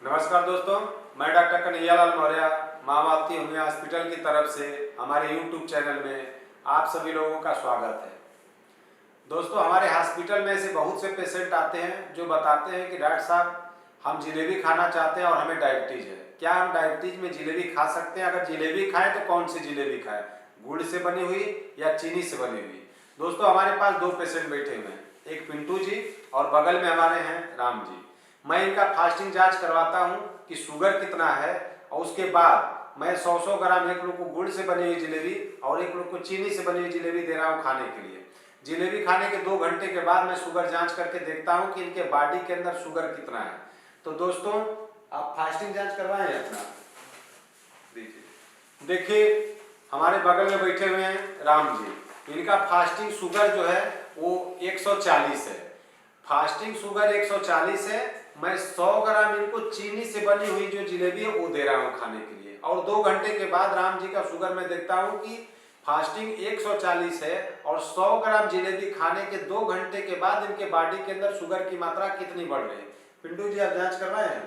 नमस्कार दोस्तों, मैं डॉक्टर कन्हैयालाल मौर्य माँ भारती होमियो हॉस्पिटल की तरफ से हमारे YouTube चैनल में आप सभी लोगों का स्वागत है। दोस्तों, हमारे हॉस्पिटल में ऐसे बहुत से पेशेंट आते हैं जो बताते हैं कि डॉक्टर साहब हम जलेबी खाना चाहते हैं और हमें डायबिटीज है। क्या हम डायबिटीज में जलेबी खा सकते हैं? अगर जलेबी खाएं तो कौन सी जलेबी खाएं, गुड़ से बनी हुई या चीनी से बनी हुई? दोस्तों, हमारे पास दो पेशेंट बैठे हुए हैं, एक पिंटू जी और बगल में हमारे हैं राम जी। मैं इनका फास्टिंग जांच करवाता हूं कि शुगर कितना है और उसके बाद मैं 100 ग्राम एक लोग को गुड़ से बनी हुई जलेबी और एक लोग को चीनी से बनी हुई जलेबी दे रहा हूं खाने के लिए। जलेबी खाने के 2 घंटे के बाद मैं शुगर जांच करके देखता हूं कि इनके बॉडी के अंदर शुगर कितना है। तो दोस्तों, आप फास्टिंग जांच करवाएं अपना। देखिए, हमारे बगल में बैठे हुए हैं राम जी। इनका फास्टिंग शुगर जो है वो 140 है। फास्टिंग शुगर 140 है। मैं 100 ग्राम इनको चीनी से बनी हुई जो जलेबी है वो दे रहा हूँ खाने के लिए, और 2 घंटे के बाद राम जी का शुगर मैं देखता हूँ कि फास्टिंग 140 है और 100 ग्राम जलेबी खाने के 2 घंटे के बाद इनके बॉडी के अंदर शुगर की मात्रा कितनी बढ़ रही है। पिंटू जी, आप जांच करवाए हैं?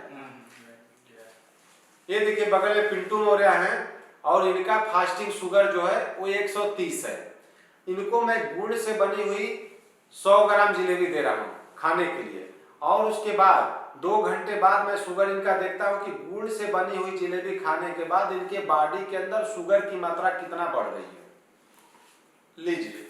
ये देखिए, बगल में पिंटू मौर्य हैं और इनका फास्टिंग शुगर जो है वो 130 है। इनको मैं गुड़ से बनी हुई 100 ग्राम जलेबी दे रहा हूँ खाने के लिए, और उसके बाद 2 घंटे बाद मैं शुगर इनका देखता हूँ कि गुड़ से बनी हुई जलेबी खाने के बाद इनके बॉडी के अंदर शुगर की मात्रा कितना बढ़ रही है। लीजिए,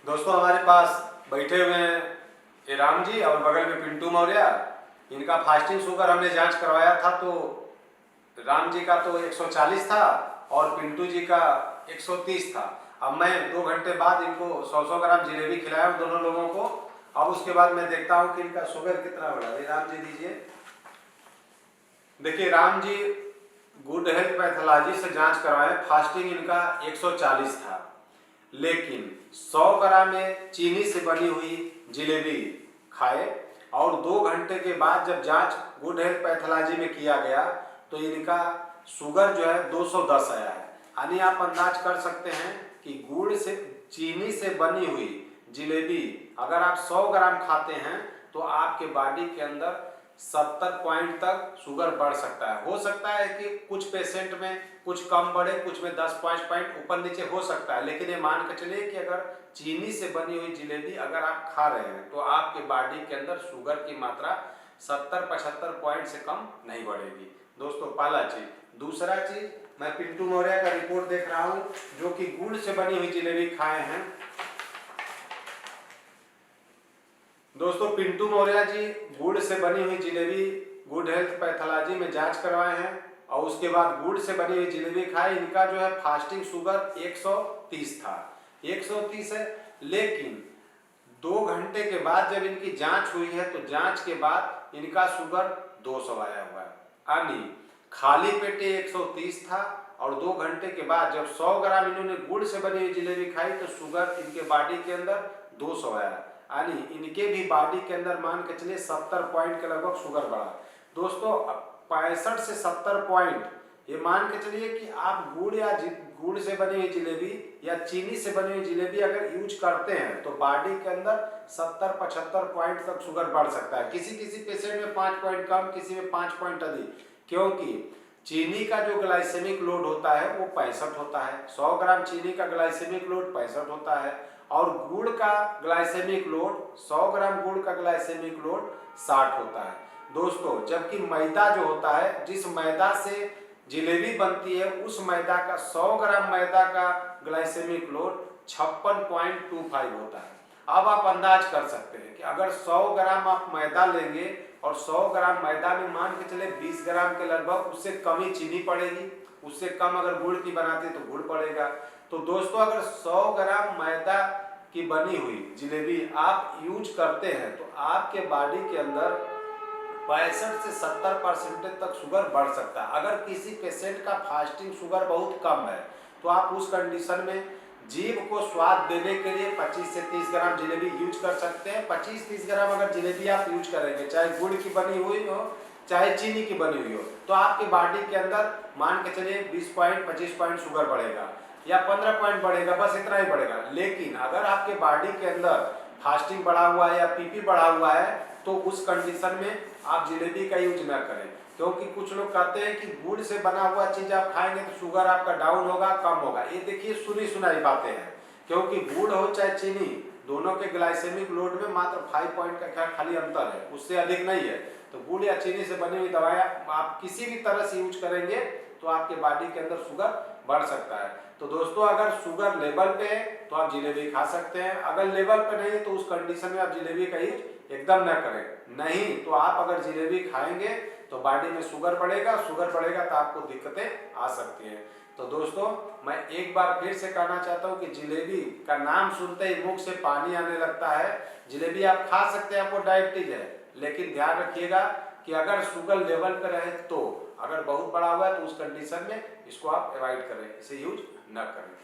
दोस्तों, हमारे पास बैठे हुए हैं ये राम जी और बगल में पिंटू मौर्य। इनका फास्टिंग शुगर हमने जांच करवाया था तो राम जी का तो 140 था और पिंटू जी का 130 था। अब मैं 2 घंटे बाद इनको 100 ग्राम जलेबी खिलाया हूँ दोनों लोगों को। अब उसके बाद मैं देखता हूँ कि इनका शुगर कितना बढ़ा। राम जी दीजिए। देखिए, Ram ji good health pathology से जांच करवाए, फास्टिंग इनका 140 था, लेकिन 100 ग्राम में चीनी से बनी हुई जलेबी खाए और 2 घंटे के बाद जब जांच गुड हेल्थ पैथोलॉजी में किया गया तो इनका शुगर जो है 210 आया है। यानी आप अंदाज कर सकते हैं कि गुड़ से चीनी से बनी हुई जलेबी अगर आप 100 ग्राम खाते हैं तो आपके बॉडी के अंदर 70 पॉइंट तक शुगर बढ़ सकता है। हो सकता है कि कुछ पेशेंट में कुछ कम बढ़े, कुछ में 10 पॉइंट ऊपर नीचे हो सकता है, लेकिन ये मान के चलिए कि अगर चीनी से बनी हुई जलेबी अगर आप खा रहे हैं तो आपके बॉडी के अंदर शुगर की मात्रा 70-75 पॉइंट से कम नहीं बढ़ेगी। दोस्तों, पहला चीज। दूसरा चीज, मैं पिंटू मौर्य का रिपोर्ट देख रहा हूं जो कि गुड़ से बनी हुई जलेबी खाए हैं। दोस्तों, पिंटू मौर्य जी गुड़ से बनी हुई जलेबी गुड हेल्थ पैथोलॉजी में जांच करवाए हैं और उसके बाद गुड़ से बनी हुई जलेबी खाए। इनका जो है फास्टिंग शुगर 130 था, 130 है, लेकिन 2 घंटे के बाद जब इनकी जांच हुई है तो जांच के बाद इनका शुगर 200 आया हुआ है। यानी खाली पेटे 130 था और 2 घंटे के बाद जब 100 ग्राम इन्होंने गुड़ से बनी हुई जलेबी खाई तो शुगर इनके बॉडी के अंदर 200 आया। यानी इनके भी बॉडी के अंदर मान के चलिए 70 पॉइंट के लगभग शुगर बढ़ा। दोस्तों, 65 से 70 पॉइंट, ये मान के चलिए कि आप गुड़ से बनी हुई जलेबी या चीनी से बनी हुई जलेबी अगर यूज करते हैं तो बॉडी के अंदर 70-75 पॉइंट तक शुगर बढ़ सकता है। किसी किसी पेशेंट में 5 पॉइंट कम, किसी में 5 पॉइंट अधिक, क्योंकि चीनी का जो ग्लाइसेमिक लोड होता है वो 65 होता है। 100 ग्राम चीनी का ग्लाइसेमिक लोड 65 होता है और गुड़ का ग्लाइसेमिक लोड 100 ग्राम गुड़ का ग्लाइसेमिक लोड 60 होता है। दोस्तों, जबकि मैदा जो होता है, जिस मैदा से जलेबी बनती है, उस मैदा का 100 ग्राम मैदा का ग्लाइसेमिक लोड 56.25 होता है। अब आप अंदाज कर सकते हैं कि अगर 100 ग्राम आप मैदा लेंगे और 100 ग्राम मैदा में मान के चले 20 ग्राम के लगभग उससे कम ही चीनी पड़ेगी, उससे कम अगर गुड़ की बनाते तो गुड़ पड़ेगा। तो दोस्तों, अगर 100 ग्राम मैदा की बनी हुई जलेबी आप यूज करते हैं तो आपके बॉडी के अंदर 65 से 70% तक शुगर बढ़ सकता है। अगर किसी पेशेंट का फास्टिंग शुगर बहुत कम है तो आप उस कंडीशन में जीभ को स्वाद देने के लिए 25 से 30 ग्राम जलेबी यूज कर सकते हैं। 25-30 ग्राम अगर जलेबी आप यूज करेंगे, चाहे गुड़ की बनी हुई हो चाहे चीनी की बनी हुई हो, तो आपके बॉडी के अंदर मान के चलिए 20 पॉइंट 25 पॉइंट शुगर बढ़ेगा। या 15 पॉइंट बढ़ेगा, बस इतना ही बढ़ेगा। लेकिन अगर आपके बॉडी के अंदर फास्टिंग बढ़ा हुआ है या पीपी बढ़ा हुआ है तो उस कंडीशन में आप जिलेबी का यूज न करें, क्योंकि कुछ लोग कहते हैं कि गुड़ से बना हुआ चीज आप खाएंगे तो शुगर आपका डाउन होगा, कम होगा। ये देखिए सुनी सुनाई बातें हैं, क्योंकि गुड़ हो चाहे चीनी, दोनों के ग्लाइसेमिक लोड में मात्र 5 पॉइंट का खाली अंतर है, उससे अधिक नहीं है। तो गुड़ या चीनी से बनी हुई दवाएं आप किसी भी तरह से यूज करेंगे तो आपके बॉडी के अंदर शुगर बढ़ सकता है। तो दोस्तों अगर शुगर लेवल पे है तो आप जिलेबी खा सकते हैं, अगर लेवल पे नहीं तो उस कंडीशन में आप जिलेबी का यूज एकदम ना करें। नहीं तो आप अगर जिलेबी खाएंगे तो बॉडी में शुगर बढ़ेगा, शुगर बढ़ेगा तो आपको दिक्कतें आ सकती हैं। तो दोस्तों मैं एक बार फिर से कहना चाहता हूँ कि जिलेबी का नाम सुनते ही मुख से पानी आने लगता है। जिलेबी आप खा सकते हैं, आपको डायबिटीज है, लेकिन ध्यान रखिएगा कि अगर शुगर लेवल पर रहे तो, अगर बहुत बड़ा हुआ है तो उस कंडीशन में इसको आप अवॉइड करें, इसे यूज न करें।